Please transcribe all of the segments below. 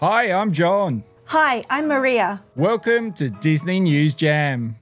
Hi, I'm John. Hi, I'm Maria. Welcome to Disney News Jam.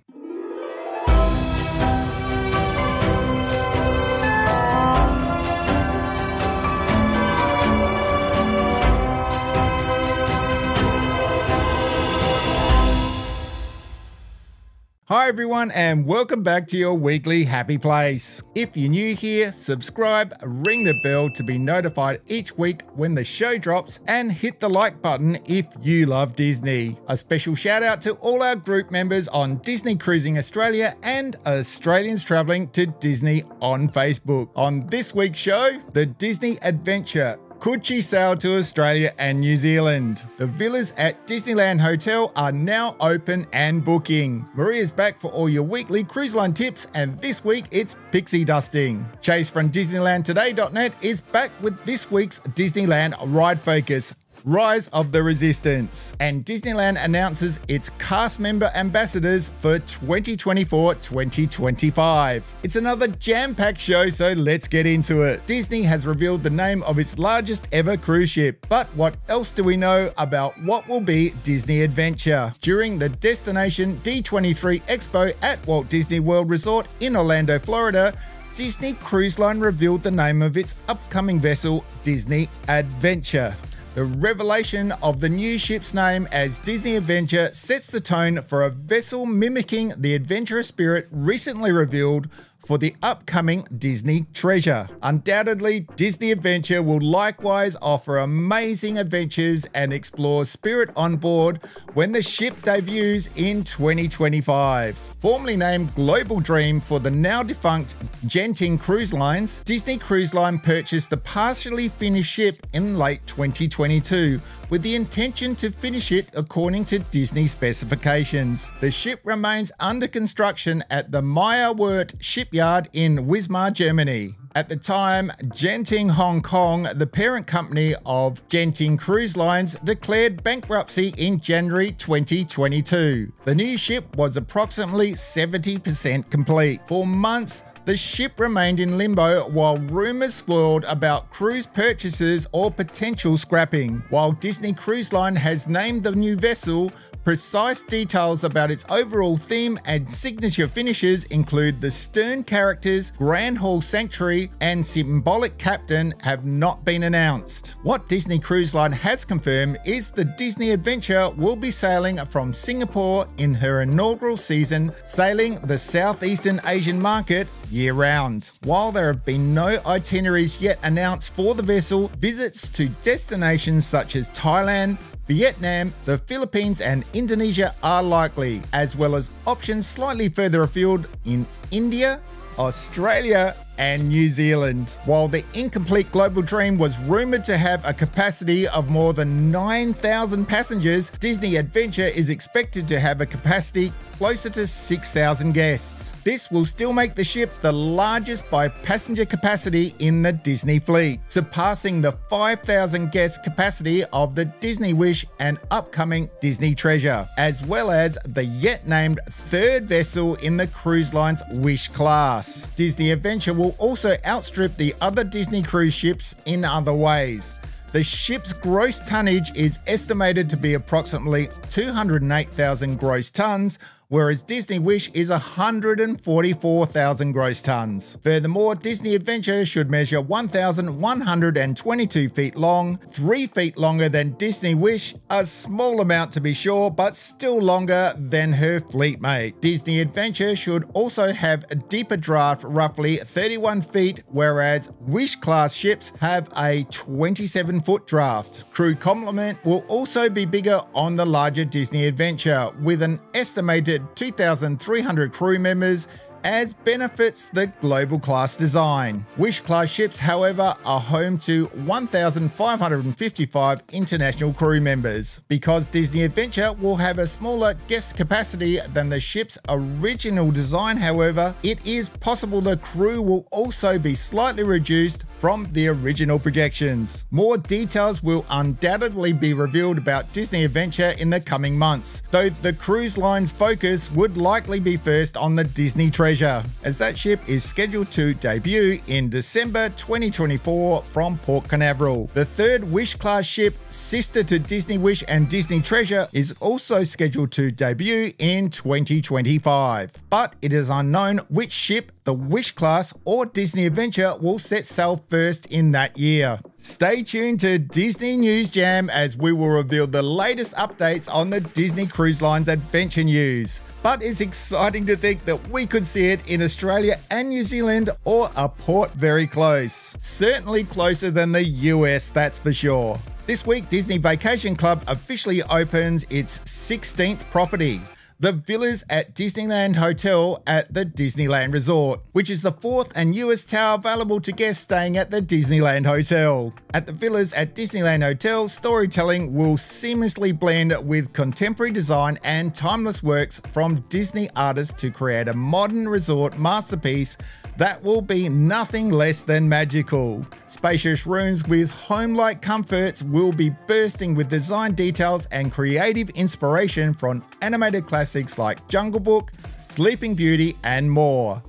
Hi everyone and welcome back to your weekly happy place. If you're new here, subscribe, ring the bell to be notified each week when the show drops, and hit the like button if you love Disney. A special shout out to all our group members on Disney Cruising Australia and Australians Travelling to Disney on Facebook. On this week's show, the Disney Adventure. Could she sail to Australia and New Zealand? The villas at Disneyland Hotel are now open and booking. Maria's back for all your weekly cruise line tips, and this week it's pixie dusting. Chase from DisneylandToday.net is back with this week's Disneyland Ride Focus. Rise of the Resistance. And Disneyland announces its cast member ambassadors for 2024-2025. It's another jam-packed show, so let's get into it. Disney has revealed the name of its largest ever cruise ship, but what else do we know about what will be Disney Adventure? During the Destination D23 Expo at Walt Disney World Resort in Orlando, Florida, Disney Cruise Line revealed the name of its upcoming vessel, Disney Adventure. The revelation of the new ship's name as Disney Adventure sets the tone for a vessel mimicking the adventurous spirit recently revealed for the upcoming Disney Treasure. Undoubtedly, Disney Adventure will likewise offer amazing adventures and explore spirit on board when the ship debuts in 2025. Formerly named Global Dream for the now defunct Genting Cruise Lines, Disney Cruise Line purchased the partially finished ship in late 2022 with the intention to finish it according to Disney specifications. The ship remains under construction at the Meyer Werft shipyard in Wismar, Germany. At the time, Genting Hong Kong, the parent company of Genting Cruise Lines, declared bankruptcy in January 2022. The new ship was approximately 70% complete. For months, the ship remained in limbo while rumors swirled about cruise purchases or potential scrapping. While Disney Cruise Line has named the new vessel, precise details about its overall theme and signature finishes include the stern characters, Grand Hall Sanctuary, and symbolic captain have not been announced. What Disney Cruise Line has confirmed is the Disney Adventure will be sailing from Singapore in her inaugural season, sailing the Southeastern Asian market year-round. While there have been no itineraries yet announced for the vessel, visits to destinations such as Thailand, Vietnam, the Philippines and Indonesia are likely, as well as options slightly further afield in India, Australia and New Zealand. While the incomplete Global Dream was rumoured to have a capacity of more than 9,000 passengers, Disney Adventure is expected to have a capacity closer to 6,000 guests. This will still make the ship the largest by passenger capacity in the Disney fleet, surpassing the 5,000 guest capacity of the Disney Wish and upcoming Disney Treasure, as well as the yet named third vessel in the cruise line's Wish class. Disney Adventure will also outstrip the other Disney cruise ships in other ways. The ship's gross tonnage is estimated to be approximately 208,000 gross tons, whereas Disney Wish is 144,000 gross tons. Furthermore, Disney Adventure should measure 1,122 feet long, 3 feet longer than Disney Wish, a small amount to be sure, but still longer than her fleet mate. Disney Adventure should also have a deeper draft, roughly 31 feet, whereas Wish class ships have a 27-foot draft. Crew complement will also be bigger on the larger Disney Adventure, with an estimated 2,300 crew members as benefits the global class design. Wish class ships, however, are home to 1,555 international crew members. Because Disney Adventure will have a smaller guest capacity than the ship's original design, however, it is possible the crew will also be slightly reduced from the original projections. More details will undoubtedly be revealed about Disney Adventure in the coming months, though the cruise line's focus would likely be first on the Disney Treasure. Treasure, as that ship is scheduled to debut in December 2024 from Port Canaveral. The third Wish-class ship, sister to Disney Wish and Disney Treasure, is also scheduled to debut in 2025. But it is unknown which ship, the Wish-class or Disney Adventure, will set sail first in that year. Stay tuned to Disney News Jam as we will reveal the latest updates on the Disney Cruise Line's adventure news. But it's exciting to think that we could see it in Australia and New Zealand, or a port very close. Certainly closer than the US, that's for sure. This week, Disney Vacation Club officially opens its 16th property, the Villas at Disneyland Hotel at the Disneyland Resort, which is the fourth and newest tower available to guests staying at the Disneyland Hotel. At the Villas at Disneyland Hotel, storytelling will seamlessly blend with contemporary design and timeless works from Disney artists to create a modern resort masterpiece that will be nothing less than magical. Spacious rooms with home-like comforts will be bursting with design details and creative inspiration from animated classics like Jungle Book, Sleeping Beauty, and more,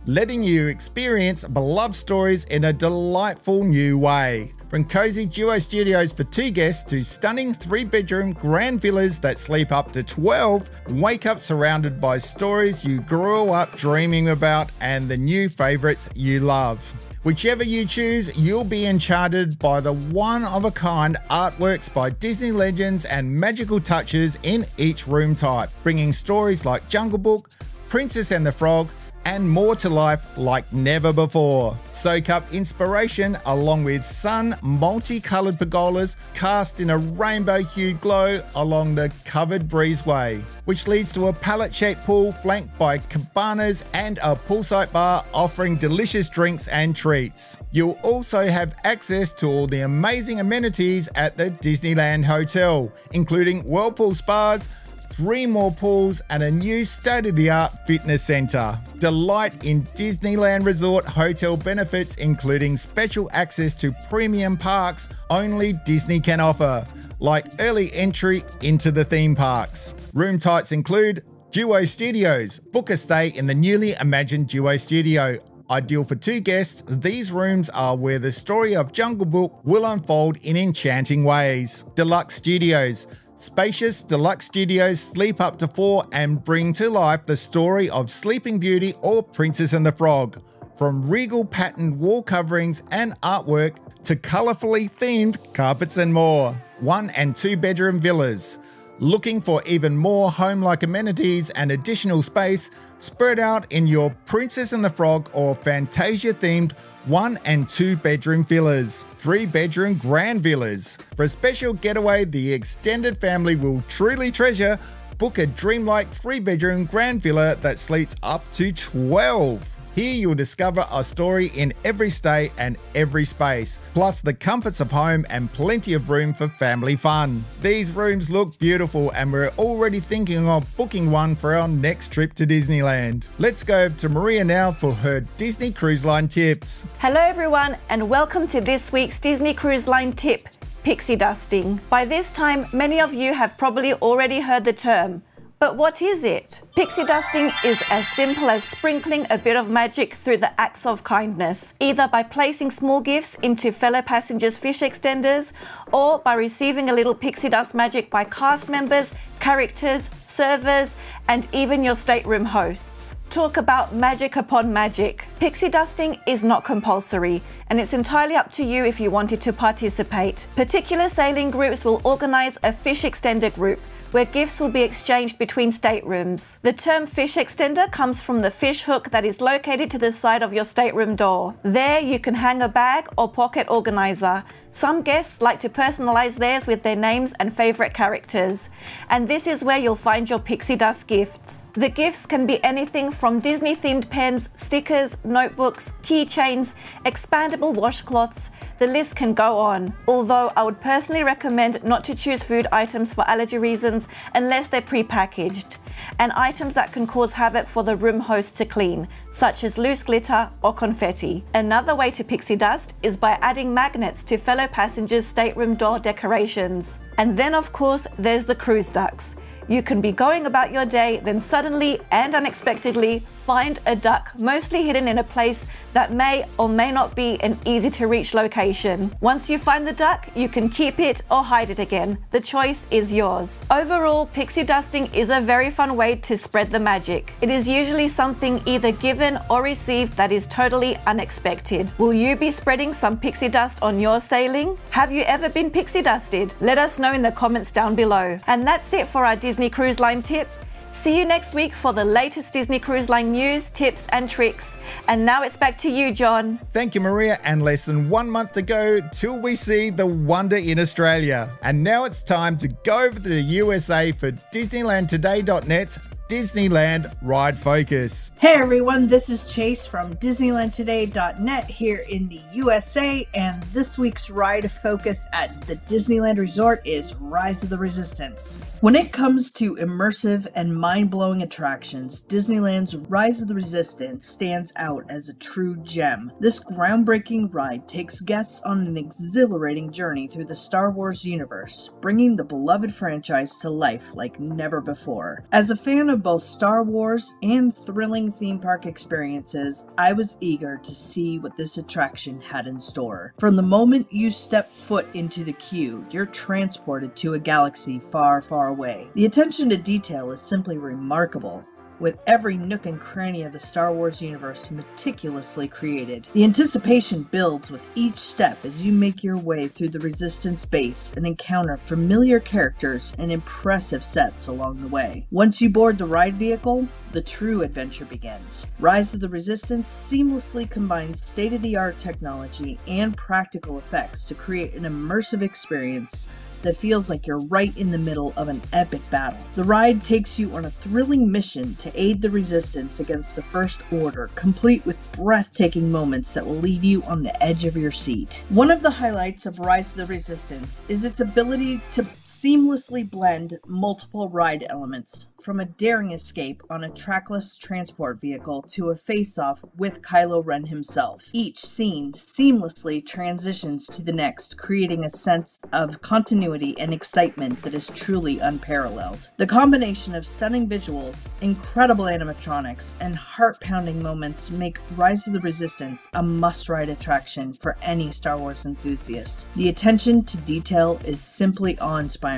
letting you experience beloved stories in a delightful new way. From cozy duo studios for 2 guests to stunning 3-bedroom grand villas that sleep up to 12, wake up surrounded by stories you grew up dreaming about and the new favorites you love. Whichever you choose, you'll be enchanted by the one-of-a-kind artworks by Disney legends and magical touches in each room type, bringing stories like Jungle Book, Princess and the Frog, and more to life like never before. Soak up inspiration along with sun multicolored pergolas cast in a rainbow-hued glow along the covered breezeway, which leads to a pallet-shaped pool flanked by cabanas and a poolside bar offering delicious drinks and treats. You'll also have access to all the amazing amenities at the Disneyland Hotel, including whirlpool spas, 3 more pools, and a new state-of-the-art fitness center. Delight in Disneyland Resort hotel benefits, including special access to premium parks only Disney can offer, like early entry into the theme parks. Room types include Duo Studios. Book a stay in the newly imagined Duo Studio. Ideal for 2 guests, these rooms are where the story of Jungle Book will unfold in enchanting ways. Deluxe Studios. Spacious deluxe studios sleep up to 4 and bring to life the story of Sleeping Beauty or Princess and the Frog. From regal patterned wall coverings and artwork to colourfully themed carpets and more. 1 and 2 bedroom villas. Looking for even more home-like amenities and additional space? Spread out in your Princess and the Frog or Fantasia-themed 1 and 2 bedroom villas. 3 bedroom grand villas. For a special getaway the extended family will truly treasure, book a dreamlike 3-bedroom grand villa that sleeps up to 12. Here you'll discover a story in every stay and every space, plus the comforts of home and plenty of room for family fun. These rooms look beautiful and we're already thinking of booking one for our next trip to Disneyland. Let's go over to Maria now for her Disney Cruise Line tips. Hello everyone and welcome to this week's Disney Cruise Line tip, pixie dusting. By this time, many of you have probably already heard the term. But what is it? Pixie dusting is as simple as sprinkling a bit of magic through the acts of kindness, either by placing small gifts into fellow passengers' fish extenders, or by receiving a little pixie dust magic by cast members, characters, servers, and even your stateroom hosts. Talk about magic upon magic. Pixie dusting is not compulsory, and it's entirely up to you if you wanted to participate. Particular sailing groups will organize a fish extender group, where gifts will be exchanged between staterooms. The term fish extender comes from the fish hook that is located to the side of your stateroom door. There you can hang a bag or pocket organizer. Some guests like to personalize theirs with their names and favorite characters. And this is where you'll find your pixie dust gifts. The gifts can be anything from Disney-themed pens, stickers, notebooks, keychains, expandable washcloths. The list can go on. Although I would personally recommend not to choose food items for allergy reasons unless they're pre-packaged, and items that can cause havoc for the room host to clean, such as loose glitter or confetti. Another way to pixie dust is by adding magnets to fellow passengers' stateroom door decorations. And then of course there's the cruise ducks. You can be going about your day, then suddenly and unexpectedly find a duck mostly hidden in a place that may or may not be an easy to reach location. Once you find the duck, you can keep it or hide it again. The choice is yours. Overall, pixie dusting is a very fun way to spread the magic. It is usually something either given or received that is totally unexpected. Will you be spreading some pixie dust on your sailing? Have you ever been pixie dusted? Let us know in the comments down below. And that's it for our Disney Cruise Line tip. See you next week for the latest Disney Cruise Line news, tips and tricks. And now it's back to you, John. Thank you, Maria, and less than 1 month to go till we see the wonder in Australia. And now it's time to go over to the USA for DisneylandToday.net's Disneyland Ride Focus. Hey everyone, this is Chase from DisneylandToday.net here in the USA, and this week's ride focus at the Disneyland Resort is Rise of the Resistance. When it comes to immersive and mind-blowing attractions, Disneyland's Rise of the Resistance stands out as a true gem. This groundbreaking ride takes guests on an exhilarating journey through the Star Wars universe, bringing the beloved franchise to life like never before. As a fan of both Star Wars and thrilling theme park experiences, I was eager to see what this attraction had in store. From the moment you step foot into the queue, you're transported to a galaxy far, far away. The attention to detail is simply remarkable, with every nook and cranny of the Star Wars universe meticulously created. The anticipation builds with each step as you make your way through the Resistance base and encounter familiar characters and impressive sets along the way. Once you board the ride vehicle, the true adventure begins. Rise of the Resistance seamlessly combines state-of-the-art technology and practical effects to create an immersive experience that feels like you're right in the middle of an epic battle. The ride takes you on a thrilling mission to aid the Resistance against the First Order, complete with breathtaking moments that will leave you on the edge of your seat. One of the highlights of Rise of the Resistance is its ability to seamlessly blend multiple ride elements, from a daring escape on a trackless transport vehicle to a face-off with Kylo Ren himself. Each scene seamlessly transitions to the next, creating a sense of continuity and excitement that is truly unparalleled. The combination of stunning visuals, incredible animatronics, and heart-pounding moments make Rise of the Resistance a must-ride attraction for any Star Wars enthusiast. The attention to detail is simply awe-inspiring,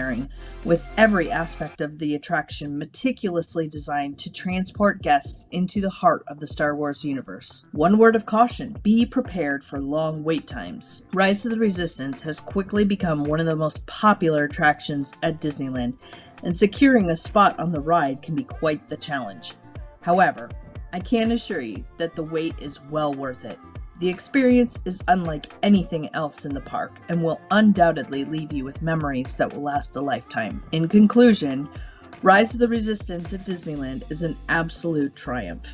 with every aspect of the attraction meticulously designed to transport guests into the heart of the Star Wars universe. One word of caution: be prepared for long wait times. Rise of the Resistance has quickly become one of the most popular attractions at Disneyland, and securing a spot on the ride can be quite the challenge. However, I can assure you that the wait is well worth it. The experience is unlike anything else in the park and will undoubtedly leave you with memories that will last a lifetime. In conclusion, Rise of the Resistance at Disneyland is an absolute triumph.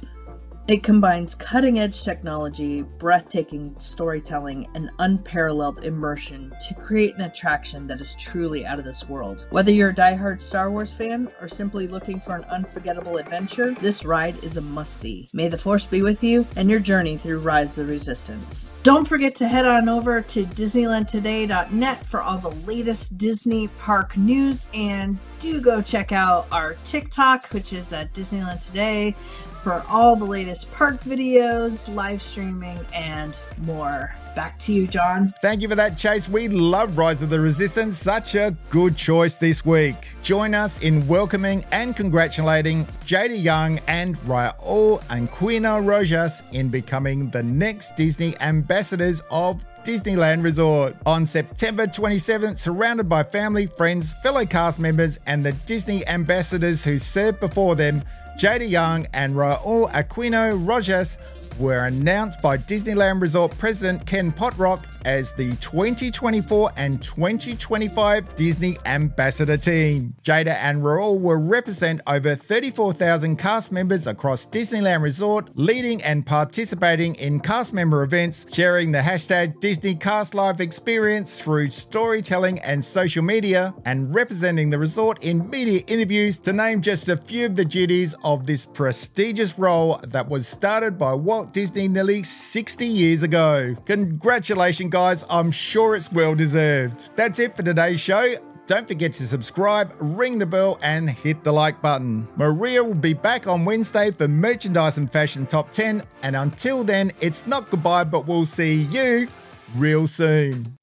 It combines cutting-edge technology, breathtaking storytelling, and unparalleled immersion to create an attraction that is truly out of this world. Whether you're a diehard Star Wars fan or simply looking for an unforgettable adventure, this ride is a must-see. May the Force be with you and your journey through Rise of the Resistance. Don't forget to head on over to DisneylandToday.net for all the latest Disney park news, and do go check out our TikTok, which is at Disneyland Today, for all the latest park videos, live streaming, and more. Back to you, John. Thank you for that, Chase. We love Rise of the Resistance. Such a good choice this week. Join us in welcoming and congratulating Jada Young and Raul Aquino Rojas in becoming the next Disney ambassadors of Disneyland Resort. On September 27th, surrounded by family, friends, fellow cast members, and the Disney ambassadors who served before them, Jada Young and Raul Aquino Rojas were announced by Disneyland Resort President Ken Potrock as the 2024 and 2025 Disney Ambassador Team. Jada and Raul will represent over 34,000 cast members across Disneyland Resort, leading and participating in cast member events, sharing the hashtag Disney Cast Live experience through storytelling and social media, and representing the resort in media interviews, to name just a few of the duties of this prestigious role that was started by Walt Disney nearly 60 years ago. Congratulations, guys. I'm sure it's well deserved. That's it for today's show. Don't forget to subscribe, ring the bell, and hit the like button. Maria will be back on Wednesday for Merchandise and Fashion Top 10, and until then, it's not goodbye, but we'll see you real soon.